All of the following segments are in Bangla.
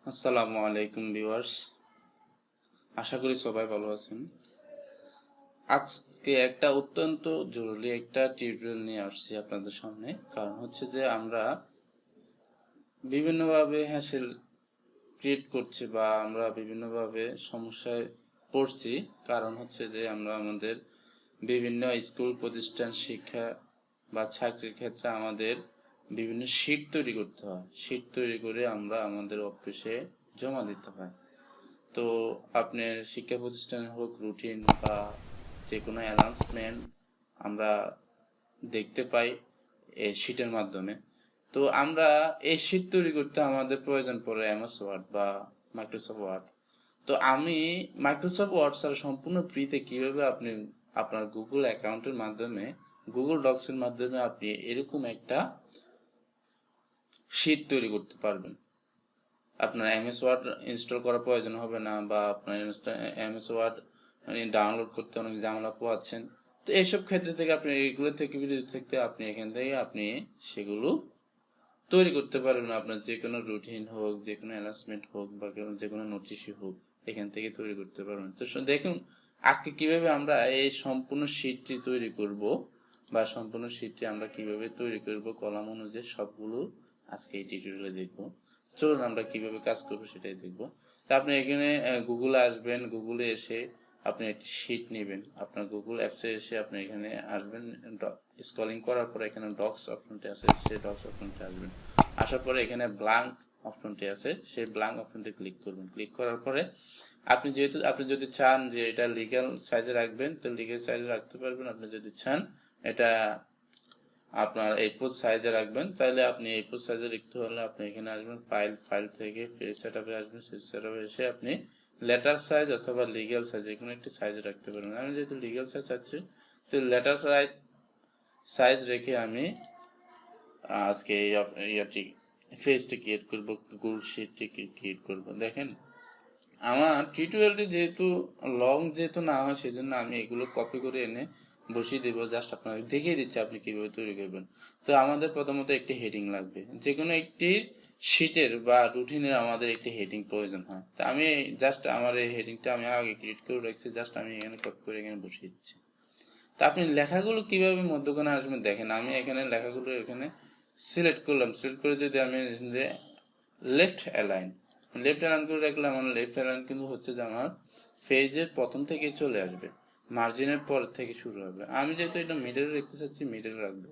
আসসালামু আলাইকুম ভিউয়ার্স, আশা করি সবাই ভালো আছেন। আজকে একটা অত্যন্ত জরুরি একটা টিউটোরিয়াল নিয়ে আসছি আপনাদের সামনে। কারণ হচ্ছে যে আমরা বিভিন্নভাবে হ্যাসেল ক্রিয়েট করছি বা আমরা বিভিন্নভাবে সমস্যায় পড়ছি। কারণ হচ্ছে যে আমরা আমাদের বিভিন্ন স্কুল প্রতিষ্ঠান শিক্ষা বা চাকরির ক্ষেত্রে আমাদের বিভিন্ন শীট তৈরি করতে হয়। শীট তৈরি করে আমরা আমাদের অফিসে জমা দিতে হয়। তো আপনার শিক্ষা প্রতিষ্ঠানে হোক, রুটিন বা যে কোনো অ্যানাউন্সমেন্ট আমরা দেখতে পাই এই শীটের মাধ্যমে। তো আমরা এই শীট তৈরি করতে আমাদের প্রয়োজন পড়ে এমএস ওয়ার্ড বা মাইক্রোসফট ওয়ার্ড। তো আমি মাইক্রোসফট ওয়ার্ড ছাড়া সম্পূর্ণ ফ্রিতে কিভাবে আপনি আপনার গুগল অ্যাকাউন্টের মাধ্যমে, গুগল ডক্সের মাধ্যমে আপনি এরকম একটা শীট তৈরি করতে পারবেন। আপনার এমএস ওয়ার্ড ইনস্টল করার প্রয়োজন হবে না, বা আপনার এমএস ওয়ার্ড ডাউনলোড করতে অনেক ঝামেলা পোহাচ্ছেন। তো এইসব ক্ষেত্রে থেকে আপনি এইগুলো থেকে বিরত থাকতে আপনি এখান থেকে আপনি সেগুলো তৈরি করতে পারবেন। আপনার যে কোনো রুটিন হোক, যে কোনো অ্যানাউন্সমেন্ট হোক, বা যে কোনো নোটিশই হোক, এখান থেকে তৈরি করতে পারবেন। তো দেখুন আজকে কিভাবে আমরা এই সম্পূর্ণ শীটটি তৈরি করব, বা সম্পূর্ণ শীটটি আমরা কিভাবে তৈরি করব কলাম অনুযায়ী, সবগুলো আজকে এই টিউটোরিয়ালে দেখব। চলুন আমরা কিভাবে কাজ করবো সেটাই দেখব। তা আপনি এখানে গুগলে আসবেন, গুগলে এসে আপনি একটি শীট নেবেন। আপনার গুগল অ্যাপসে এসে আপনি এখানে আসবেন, স্ক্রলিং করার পরে এখানে ডক্স অপশনটি আছে, সেই ডক্স অপশনটি আসবেন। আসার পরে এখানে ব্ল্যাঙ্ক অপশনটি আছে, সেই ব্ল্যাঙ্ক অপশনটি ক্লিক করবেন। ক্লিক করার পরে আপনি যদি চান যে এটা লিগ্যাল সাইজে রাখবেন তো লিগ্যাল সাইজে রাখতে পারবেন। আপনি যদি চান এটা আপনার A4 সাইজে রাখবেন তাহলে আপনি A4 সাইজে লিখতে হলে আপনি এখানে আসবেন, ফাইল থেকে পেজ সেটআপে আসবেন। পেজ সেটআপে এসে আপনি লেটার সাইজ অথবা লিগ্যাল সাইজ যে কোনো একটি সাইজে রাখতে পারবেন। আমি যেহেতু লিগ্যাল সাইজ চাচ্ছি তো লেটার সাইজ রেখে আমি আজকে ইয়াটি পেজটি ক্রিয়েট করব, গুগল শিটটি ক্রিয়েট করব। দেখেন আমার টিউটোরিয়ালটি যেহেতু লং যেহেতু না হয়, সেজন্য আমি এগুলো কপি করে এনে বসিয়ে দেবো। জাস্ট আপনাকে দেখিয়ে দিচ্ছি আপনি কিভাবে তৈরি করবেন। তো আমাদের প্রথমত একটি হেডিং লাগবে। যে কোনো একটি শিটের বা রুটিনের আমাদের একটি হেডিং প্রয়োজন হয়। তো আমি জাস্ট আমার এই হেডিংটা আমি আগে ক্রিয়েট করে রাখছি, জাস্ট আমি এখানে কপি করে এখানে বসিয়ে দিচ্ছি। তা আপনি লেখাগুলো কিভাবে মধ্যখানে আসবেন দেখেন, আমি এখানে লেখাগুলো এখানে সিলেক্ট করলাম। সিলেক্ট করে যদি আমি লেফট অ্যালাইন করে রাখলে আমার লেফট অ্যালাইন কিন্তু হচ্ছে যে আমার পেজের প্রথম থেকে চলে আসবে, মার্জিনের পর থেকে শুরু হবে। আমি যেহেতু এটা মিডলে রাখতে চাচ্ছি, মিডলে রাখবো,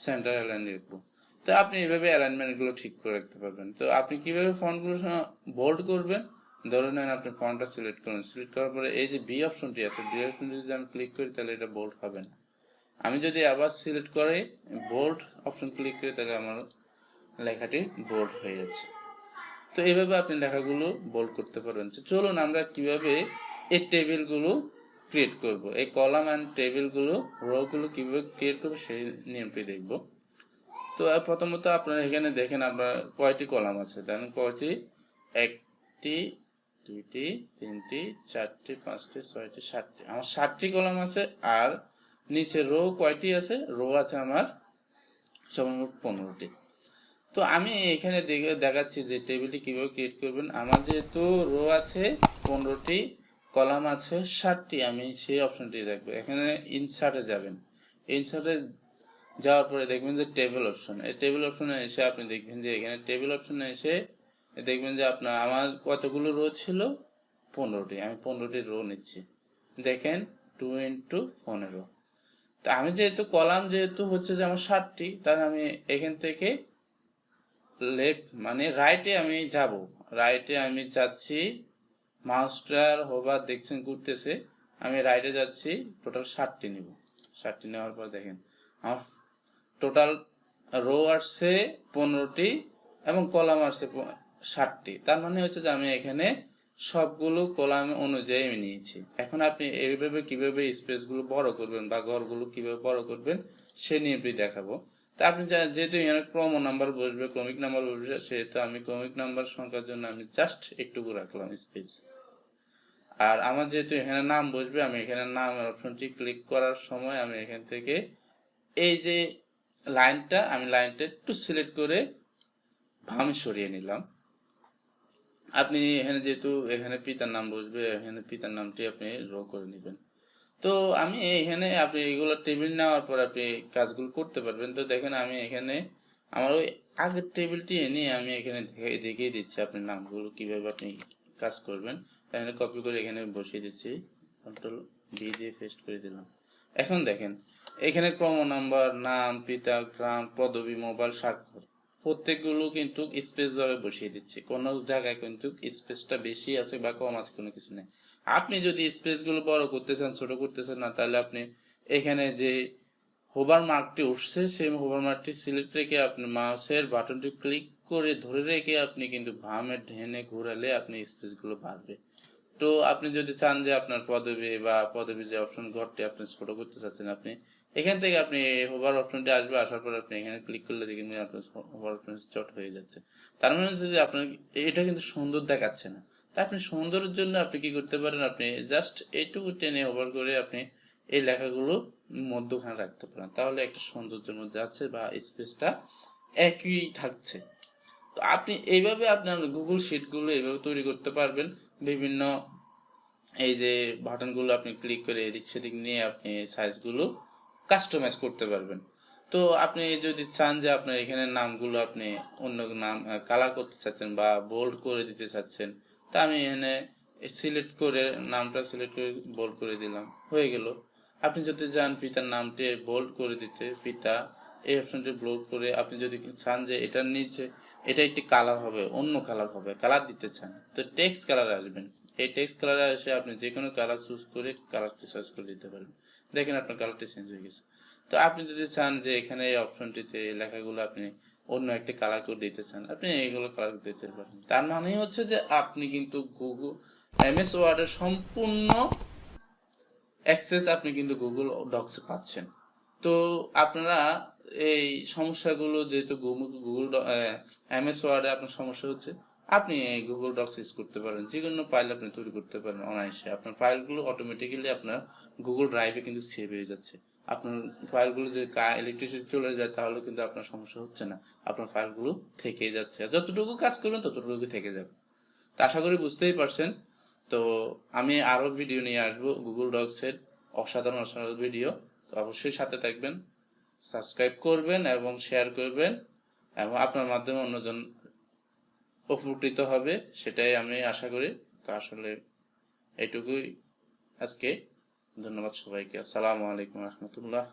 সেন্টার অ্যালাইন রাখবো। তো আপনি এইভাবে অ্যালাইনমেন্টগুলো ঠিক করে রাখতে পারবেন। তো আপনি কিভাবে ফন্টগুলো বোল্ড করবেন, ধরে নেন আপনি ফন্টটা সিলেক্ট করুন। সিলেক্ট করার পরে এই যে বি অপশনটি আছে, বি অপশনটি যদি আমি ক্লিক করি তাহলে এটা বোল্ড হবে না। আমি যদি আবার সিলেক্ট করে বোল্ড অপশন ক্লিক করি তাহলে আমার লেখাটি বোল্ড হয়ে যাচ্ছে। তো এইভাবে আপনি লেখাগুলো বোল্ড করতে পারবেন। চলুন আমরা কিভাবে এই টেবিলগুলো ক্রিয়েট করব, এই কলাম অ্যান্ড টেবিলগুলো রোগুলো কিভাবে ক্রিয়েট করবো সেই নিয়মটি দেখব। তো প্রথমত আপনারা এখানে দেখেন আপনার কয়টি কলাম আছে, দেখেন কয়টি, একটি, দুইটি, তিনটি, চারটি, পাঁচটি, ছয়টি, সাতটি। আমার 7টি কলাম আছে। আর নিচে রো কয়টি আছে, রো আছে আমার সর্বমোট 15টি। তো আমি এখানে দেখাচ্ছি যে টেবিলটি কিভাবে ক্রিয়েট করবেন। আমার যেহেতু রো আছে 15টি, কলাম আছে 7টি, আমি সেই অপশনটি দেখবো। এখানে ইনসার্টে যাবেন। ইনসার্টে যাওয়ার পরে দেখবেন যে টেবিল অপশন, এই টেবিল অপশনে এসে আপনি দেখবেন যে এখানে টেবিল অপশনে এসে দেখবেন যে আপনার আমার কতগুলো রো ছিল, 15টি। আমি 15টি রো নিচ্ছি। দেখেন 2 ইন্টু 15। তা আমি যেহেতু কলাম যেহেতু হচ্ছে যে আমার 7টি, তাহলে আমি এখান থেকে লেফট মানে রাইটে আমি যাব। রাইটে আমি যাচ্ছি, মাউসটার হোভার দেখছেন ঘুরতেছে, আমি রাইটে যাচ্ছি। টোটাল 7টি নিব। 7টি নেওয়ার পর দেখেন আমার টোটাল রো আসছে 15টি এবং কলাম আসছে 7টি। তার মানে হচ্ছে যে আমি এখানে সবগুলো কলাম অনুযায়ী আমি নিয়েছি। এখন আপনি এইভাবে কিভাবে স্পেসগুলো বড় করবেন বা ঘরগুলো কিভাবে বড় করবেন সে নিয়মটি দেখাবো। তা আপনি যেহেতু এখানে ক্রমিক নাম্বার বসবে, সেহেতু আমি ক্রমিক নাম্বার সংখ্যার জন্য আমি জাস্ট একটুকু রাখলাম স্পেস। আর আমার যেহেতু এখানে নাম বসবে, আমি এখানে নাম অপশনটি ক্লিক করার সময় আমি এখান থেকে এই যে লাইনটা একটু সিলেক্ট করে বামে সরিয়ে নিলাম। আপনি এখানে যেহেতু এখানে পিতার নাম বসবে, এখানে পিতার নামটি আপনি ড্র করে নেবেন। তো আমি এখানে আপনি এগুলো টেবিল নেওয়ার পর আপনি কাজগুলো করতে পারবেন। তো দেখেন আমি এখানে আমার ওই আগের টেবিলটি এনে আমি এখানে দেখিয়ে দিচ্ছি আপনি নামগুলো কিভাবে আপনি কাজ করবেন। এখানে কপি করে এখানে বসিয়ে দিচ্ছি, কন্ট্রোল ডি দিয়ে পেস্ট করে দিলাম। এখন দেখেন এখানে ক্রম নাম্বার, নাম, পিতা, গ্রাম, পদবি, মোবাইল, স্বাক্ষর প্রত্যেকগুলো কিন্তু স্পেস ভাবে বসিয়ে দিচ্ছি। কোনো জায়গায় কিন্তু স্পেসটা বেশি আছে বা কম আছে কোনো কিছু নেই। আপনি যদি স্পেস গুলো বড় করতে চান, ছোট করতে চান না, তাহলে আপনি এখানে যে হোভার মার্কটি উঠছে সেই হোভার মার্কটি সিলেক্ট রেখে আপনি মাউসের বাটনটি ক্লিক করে ধরে রেখে আপনি কিন্তু বামে ঢেনে ঘোরালে আপনি স্পেস গুলো বাড়বে। তো আপনি যদি চান যে আপনার পদবি বা পদবি যে অপশন ঘরটি আপনি ছোট করতে চাচ্ছেন, আপনি এখান থেকে আপনি হোভার অপশনটি আসবে, আসার পর আপনি এখানে ক্লিক করলে দেখবেন আপনার হোভার অপশন চট হয়ে যাচ্ছে। তার মানে হচ্ছে যে আপনার এটা কিন্তু সুন্দর দেখাচ্ছে না। তা আপনি সুন্দরের জন্য আপনি কি করতে পারেন, আপনি জাস্ট এইটুকু টেনে হোভার করে আপনি এই লেখাগুলো মধ্যখানে রাখতে পারেন, তাহলে একটা সৌন্দর্যের মধ্যে আছে বা স্পেসটা একই থাকছে। তো আপনি এইভাবে আপনার গুগল শিটগুলো এইভাবে তৈরি করতে পারবেন। বিভিন্ন এই যে বাটনগুলো আপনি ক্লিক করে এদিক সেদিক নিয়ে আপনি সাইজগুলো কাস্টমাইজ করতে পারবেন। তো আপনি যদি চান যে আপনার এখানে নামগুলো আপনি অন্য নাম কালার করতে চাচ্ছেন বা বোল্ড করে দিতে চাচ্ছেন, তা আমি এখানে সিলেক্ট করে নামটা সিলেক্ট করে বোল্ড করে দিলাম, হয়ে গেল। আপনি যদি চান পিতার নামটি বোল্ড করে দিতে, পিতা এই অপশনটি বোল্ড করে, আপনি যদি চান যে এটার নিচে এটা একটি কালার হবে, অন্য কালার হবে, কালার দিতে চান, তো টেক্সট কালারে আসবেন। এই টেক্সট কালারে এসে আপনি যে কোনো কালার চুজ করে কালারটি চয়েস করে দিতে পারেন। দেখেন আপনার কালারটি চেঞ্জ হয়ে গেছে। তো আপনি যদি চান যে এখানে এই অপশনটিতে লেখাগুলো আপনি অন্য একটি কালার করে দিতে চান, আপনি এইগুলো কালার দিতে পারেন। তার মানে হচ্ছে যে আপনি কিন্তু গুগল এমএস ওয়ার্ডের সম্পূর্ণ অ্যাক্সেস আপনি কিন্তু গুগল ডক্সে পাচ্ছেন। তো আপনারা এই সমস্যাগুলো যেহেতু গুগল এমএস ওয়ার্ডে আপনার সমস্যা হচ্ছে, আপনি গুগল ডক্স ইউজ করতে পারেন, যে কোনো ফাইল আপনি তৈরি করতে পারেন অনায়াসে। আপনার ফাইলগুলো অটোমেটিক্যালি আপনার গুগল ড্রাইভে কিন্তু সেভ হয়ে যাচ্ছে। আপনার ফাইলগুলো যদি ইলেকট্রিসিটি চলে যায় তাহলে কিন্তু আপনার সমস্যা হচ্ছে না, আপনার ফাইলগুলো থেকেই যাচ্ছে। আর যতটুকু কাজ করবেন ততটুকু থেকে যাবে। তা আশা করি বুঝতেই পারছেন। তো আমি আরো ভিডিও নিয়ে আসবো গুগল ডক্স এর অসাধারণ অসাধারণ ভিডিও। তো অবশ্যই সাথে থাকবেন, সাবস্ক্রাইব করবেন এবং শেয়ার করবেন, এবং আপনার মাধ্যমে অন্যজন উপকৃত হবে, সেটাই আমি আশা করি। তো আসলে এইটুকুই আজকে। ধন্যবাদ সবাইকে। আসসালামু আলাইকুম রহমতুল্লাহ।